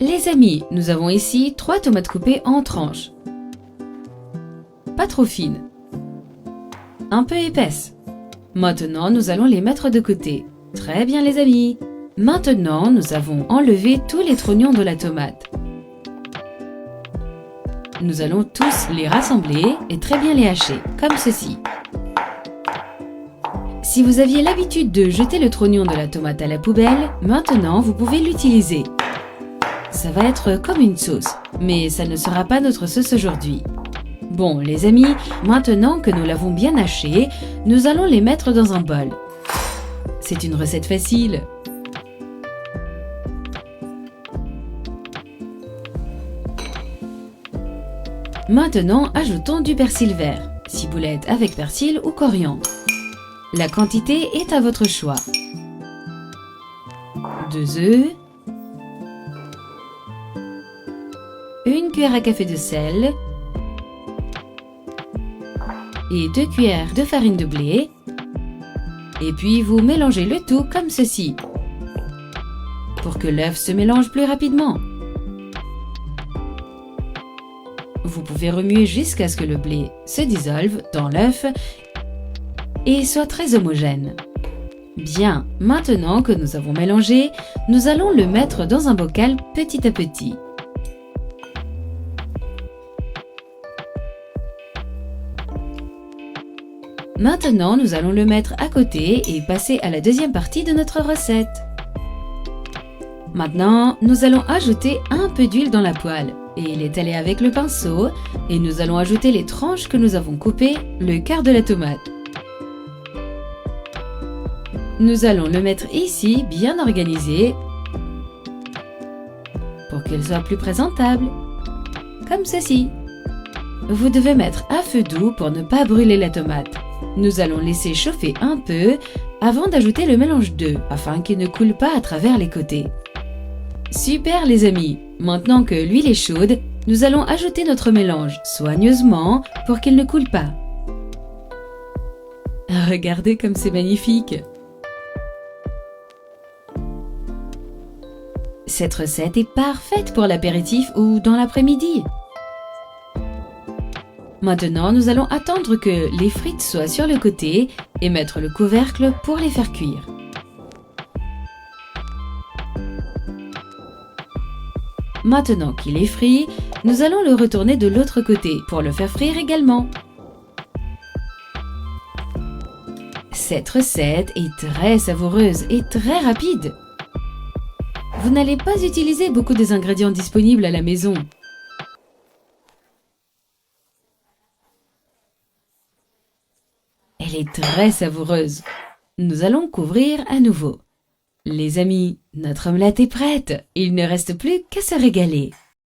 Les amis, nous avons ici 3 tomates coupées en tranches. Pas trop fines. Un peu épaisses. Maintenant, nous allons les mettre de côté. Très bien les amis. Maintenant, nous avons enlevé tous les trognons de la tomate. Nous allons tous les rassembler et très bien les hacher, comme ceci. Si vous aviez l'habitude de jeter le trognon de la tomate à la poubelle, maintenant vous pouvez l'utiliser. Ça va être comme une sauce, mais ça ne sera pas notre sauce aujourd'hui. Bon les amis, maintenant que nous l'avons bien haché, nous allons les mettre dans un bol. C'est une recette facile. Maintenant, ajoutons du persil vert, ciboulette avec persil ou coriandre. La quantité est à votre choix. 2 œufs, 1 cuillère à café de sel et 2 cuillères de farine de blé. Et puis vous mélangez le tout comme ceci pour que l'œuf se mélange plus rapidement. Vous pouvez remuer jusqu'à ce que le blé se dissolve dans l'œuf et soit très homogène. Bien, maintenant que nous avons mélangé, nous allons le mettre dans un bocal petit à petit. Maintenant, nous allons le mettre à côté et passer à la deuxième partie de notre recette. Maintenant, nous allons ajouter un peu d'huile dans la poêle et l'étaler avec le pinceau et nous allons ajouter les tranches que nous avons coupées, le quart de la tomate. Nous allons le mettre ici, bien organisé, pour qu'elle soit plus présentable, comme ceci. Vous devez mettre à feu doux pour ne pas brûler la tomate. Nous allons laisser chauffer un peu avant d'ajouter le mélange d'œufs, afin qu'il ne coule pas à travers les côtés. Super les amis! Maintenant que l'huile est chaude, nous allons ajouter notre mélange soigneusement pour qu'il ne coule pas. Regardez comme c'est magnifique! Cette recette est parfaite pour l'apéritif ou dans l'après-midi. Maintenant, nous allons attendre que les frites soient sur le côté et mettre le couvercle pour les faire cuire. Maintenant qu'il est frit, nous allons le retourner de l'autre côté pour le faire frire également. Cette recette est très savoureuse et très rapide. Vous n'allez pas utiliser beaucoup des ingrédients disponibles à la maison. Elle est très savoureuse. Nous allons couvrir à nouveau. Les amis, notre omelette est prête. Il ne reste plus qu'à se régaler.